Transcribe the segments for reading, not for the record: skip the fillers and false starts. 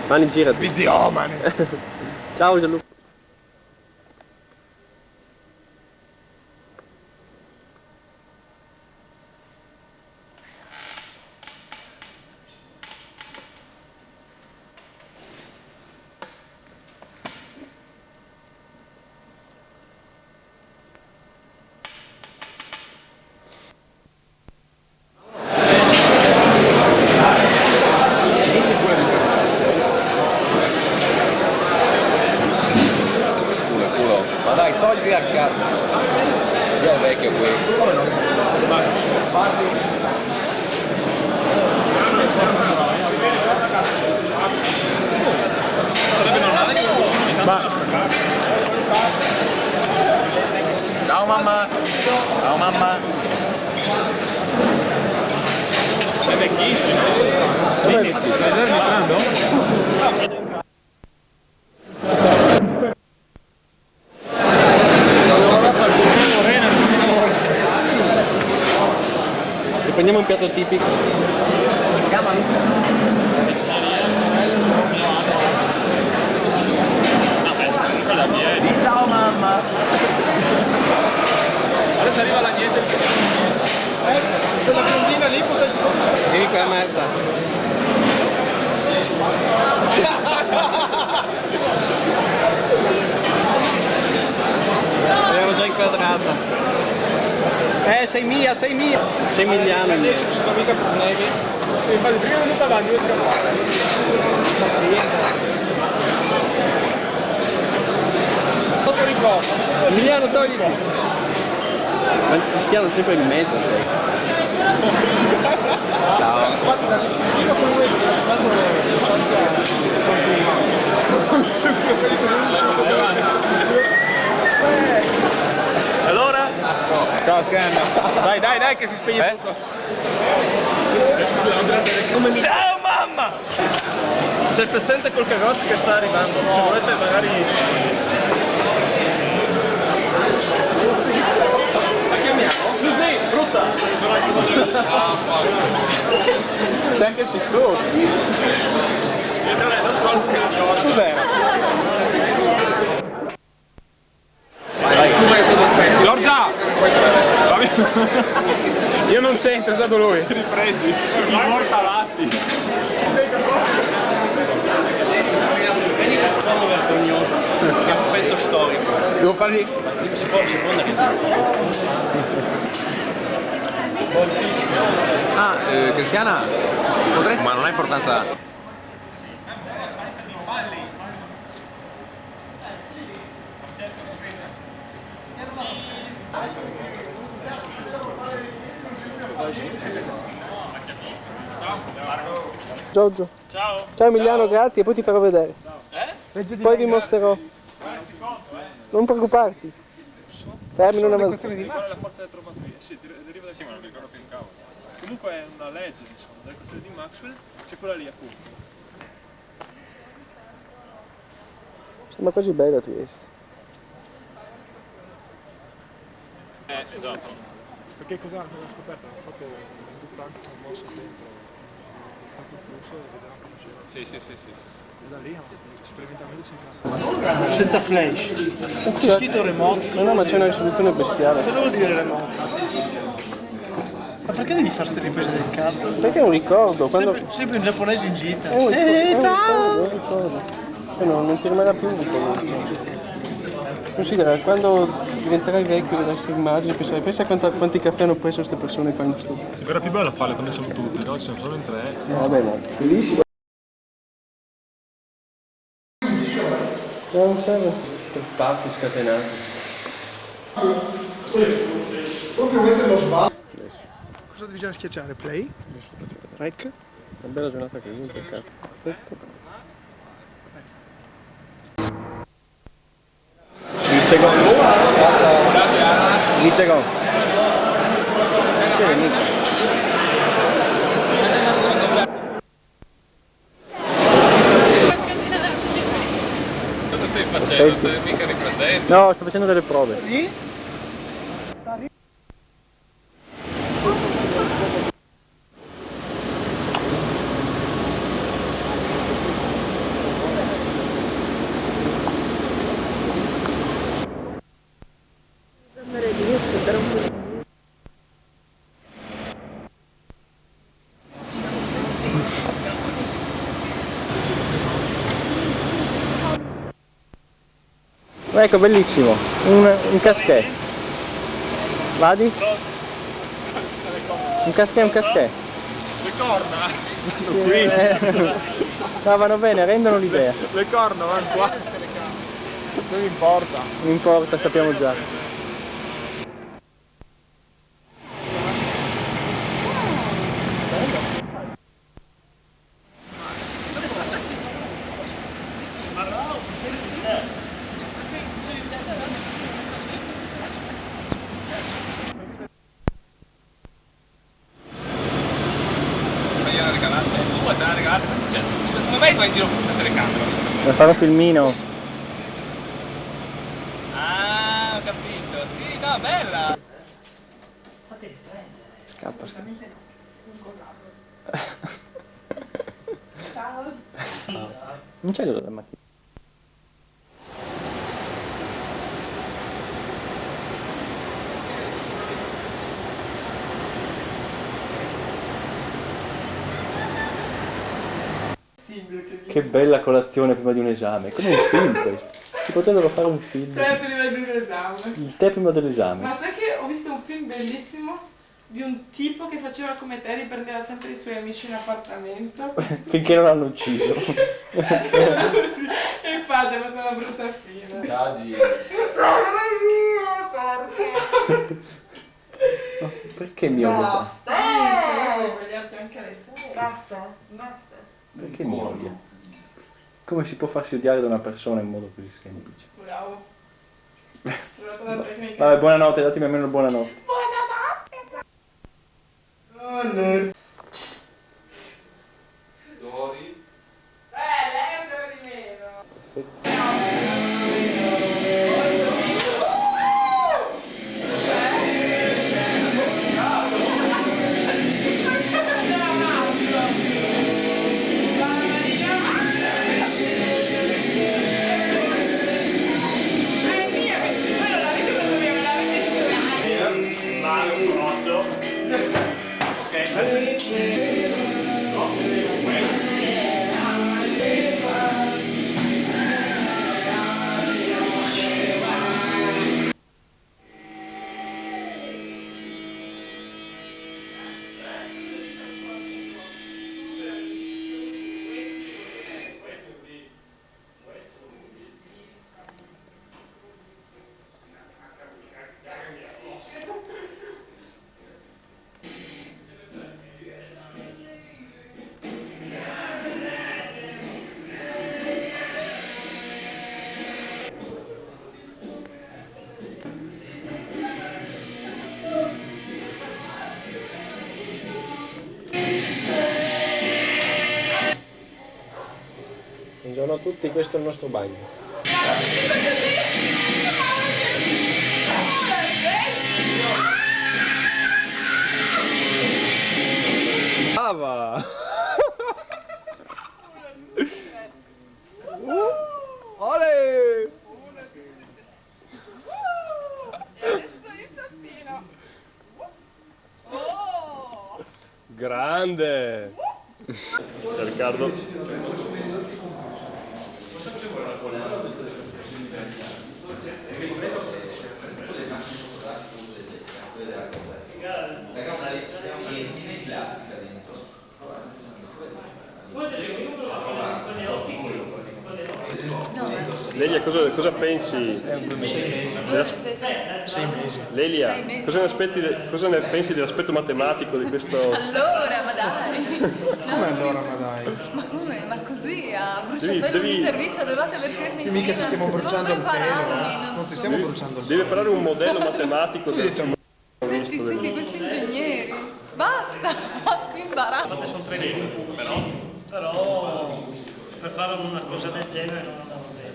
Mani, girati. Videomane. Ciao Gianluca. Ma dai, togli a cazzo. Via il vecchio qui. Come no? Sarebbe normale che Ciao mamma. Ciao mamma. è vecchissimo. Stai entrando? E prendiamo un piatto tipico. Ciao mamma. Adesso arriva l'agnese. Quella biondina lì potessi... Vieni qua, Marta. L'abbiamo già inquadrata. Sei mia, sei mia. Sei Emiliano. Non ci sono mica problemi. Se infatti prima è venuta avanti, io scappare. Sotto ricordo. Emiliano, togliti. Ma ci stiamo sempre in mezzo, cioè. Ciao. Io con lui Allora? Ciao Scanna. Dai che si spegne tutto. Ciao mamma! C'è il pezzente col cagotto che sta arrivando. Se volete magari... La chiamiamo? Susi, brutta! C'è anche il piccolo. Cos'era? Giorgia! Io non c'entro, è stato lui. Ripresi, i mortalati. Vedi questo uomo vergognoso, che è un pezzo storico. Devo fargli... Si può andare. Ah, Cristiana, potresti... Ma non ha importanza... Giorgio. Ciao. Ciao Emiliano, grazie, poi ti farò vedere. Poi vi mostrerò. Non preoccuparti. Termino una Qual è la forza elettromotrice? Sì, deriva da ma non mi ricordo più il cavolo. Comunque è una legge, insomma, dell'equazione di Maxwell, c'è quella lì appunto. Sembra quasi bella Trieste. Esatto. Perché cosa hanno scoperto? Hanno fatto un duttante mosso dentro, hanno fatto il flusso e vedevano che faceva. Sì. E da lì sperimentalmente si fa. Senza flash. C'è scritto remote. No, ma c'è una risoluzione bestiale. Cosa vuol dire remote? Ma perché devi fare queste riprese del cazzo? Perché è un ricordo? Quando... Sempre in giapponese in gita. È un Ciao! ricordo. Non ti rimarrà più un ricordo. Considera, quando diventerai vecchio vedrai queste immagini, pensa quanti caffè hanno preso queste persone qua in studio. Sembra più bello farle quando siamo tutti, no? Siamo solo in tre. Vabbè, ma bellissimo. Non serve. Per pazzi scatenati. Proprio mentre lo sbaglio. Cosa bisogna schiacciare? Play? Rec? Una bella giornata così, un peccato. Perfetto. 10 secondi. 10 secondi. Cosa stai facendo? Stai mica riprendendo? No, sto facendo delle prove. Lì? Ecco, bellissimo, un casquet. Vadi? Un casquet, un casquet. Le corna! No, vanno bene, rendono l'idea. Le corna vanno qua! Non importa! Non importa, sappiamo già. Come mai vai in giro con questa telecamera? Per fare un filmino. Ah, ho capito. Sì, no, bella. Scappa, scappa. Non c'è l'odore della macchina. Che bella colazione prima di un esame, come un film questo. Si potrebbero fare un film. Te prima di un esame. Il tè prima dell'esame. Ma sai che ho visto un film bellissimo di un tipo che faceva come te, riprendeva sempre i suoi amici in appartamento. Finché non l'hanno ucciso. E infatti ha fatto una brutta fine. Cadi. Perché mio odia? Puoi svegliarti anche alle 6. Basta. Perché mi odia? Come si può farsi odiare da una persona in modo così semplice? Bravo. Ho trovato la tecnica. Vabbè, buonanotte, datemi almeno il buonanotte. Buonanotte. Dori. Lei è un po' di meno. Buongiorno a tutti, questo è il nostro bagno. Brava! Ole! Grande! Ciao Riccardo. Lelia, cosa pensi? 6 mesi. Lelia, cosa ne pensi dell'aspetto matematico di questo? Allora, ma dai! Come allora, ma dai? Ma come? Ma così, a bruciapelo l'intervista dovevate avvertirmi Che mica ti stiamo prima, bruciando il dovevo pelo, prepararmi, non ti stiamo bruciando il Deve pelo. parlare un modello matematico del Senti questi ingegneri, basta, mi imbarazzo. Sono 3 minuti, però per fare una cosa del genere non andava bene.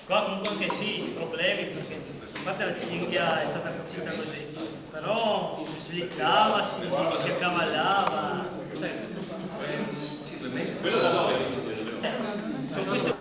Qua comunque anche sì, problemi, perché infatti la cinghia è stata cucita così, però si liccava, si accavallava. Sono queste.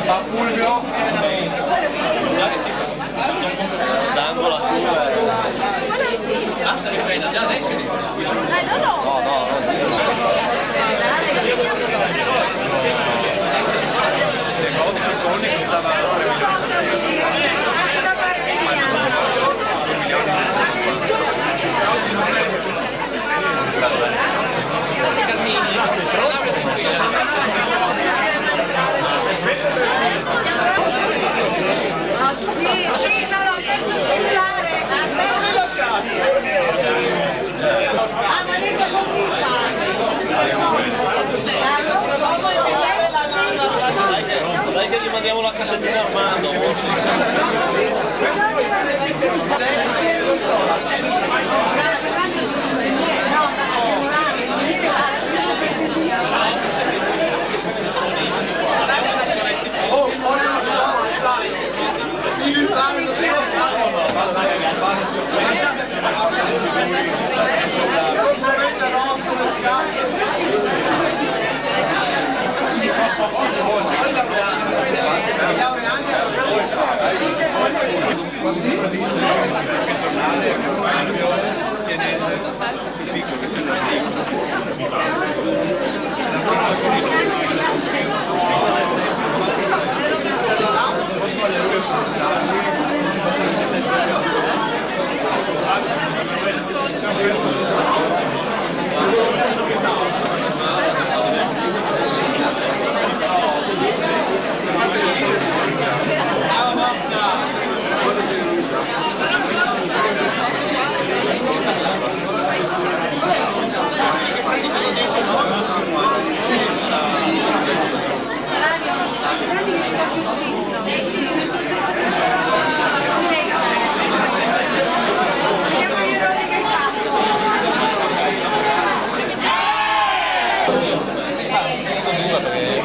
Da Fulvio. Dando la tua. Basta riprenda, già adesso. Dai che gli mandiamo la cassettina a mano.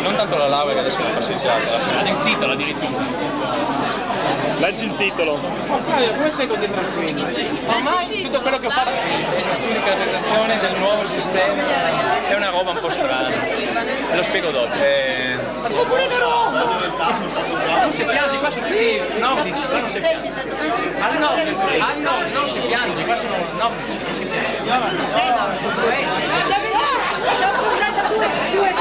Non tanto la laurea che adesso è una passeggiata, il titolo addirittura. Leggi il titolo. Ma Flavio, come sei così tranquillo? Ormai tutto quello che ho fatto di presentazione del nuovo sistema è una roba un po' strana. Ve lo spiego dopo. Ma pure da Roma! Non si piange, qua sono tutti nordici, qua non si piange. Al nord non si piange, qua sono nordici, non si piange. Siamo portati due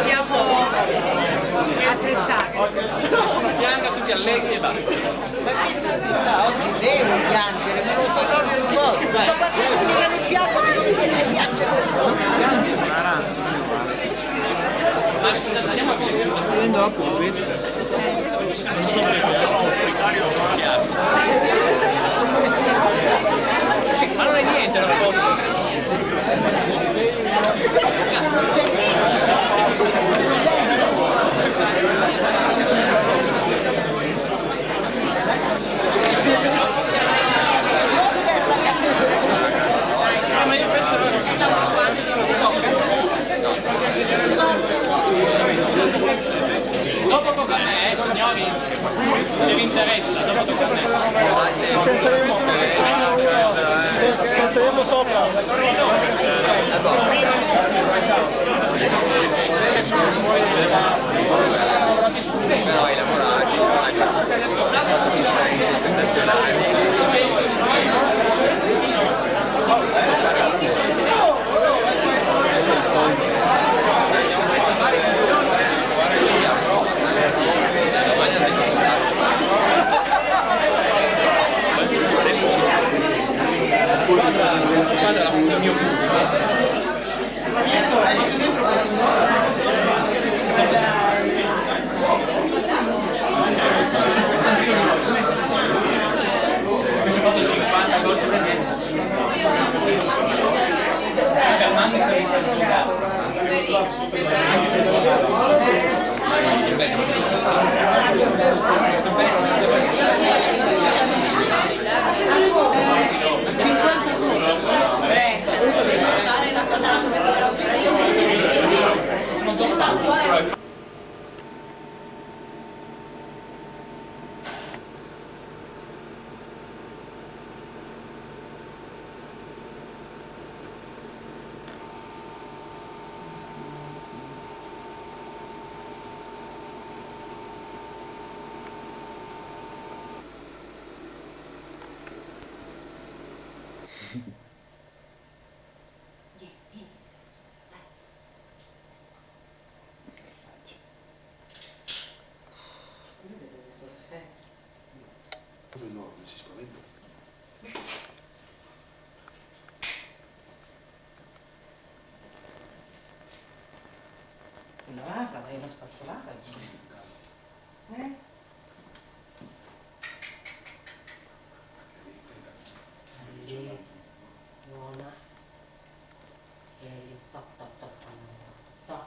siamo attrezzati. Nessuno pianga, tutti allegri e basta. Oggi devo piangere, me lo so proprio un po'. Soprattutto se mi viene il piatto che non mi viene piangere. Sì, dopo, vedi? Ma non è niente, non può. Dopo tocca a me, signori, se vi interessa, dopo tocca a me. Penseremo sopra. No, hai lavorato, guarda il mio questo fatto 50 gocce per niente. Per mani per interrogare. La scuola Cosa enorme, si spaventa. Una barra, vai una spazzolata. Buona. E top top top top top.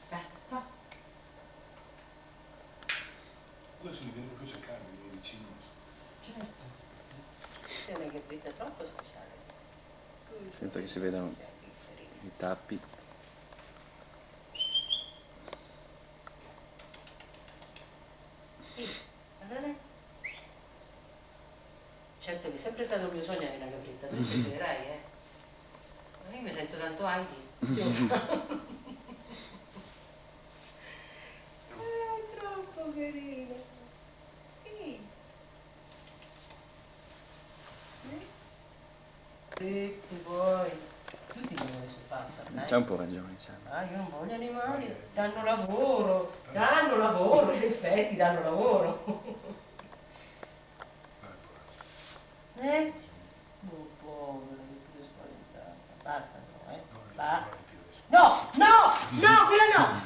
Aspetta. Adesso mi viene proprio a cercare, mi viene vicino. Certo. Non è che fritta troppo speciale. Senza che si vedano i tappi. Guardate. Certo che è sempre stato il mio sogno avere una capretta, tu ci vedrai, Ma io mi sento tanto Heidi. È troppo carina. Fritti poi. Tutti gli animali sono pazza, sai? C'ha un po' ragione, diciamo. Ah, io non voglio animali, danno lavoro, in effetti danno lavoro. Oh, povero, mi pure spaventata. Basta, no, No, quella no!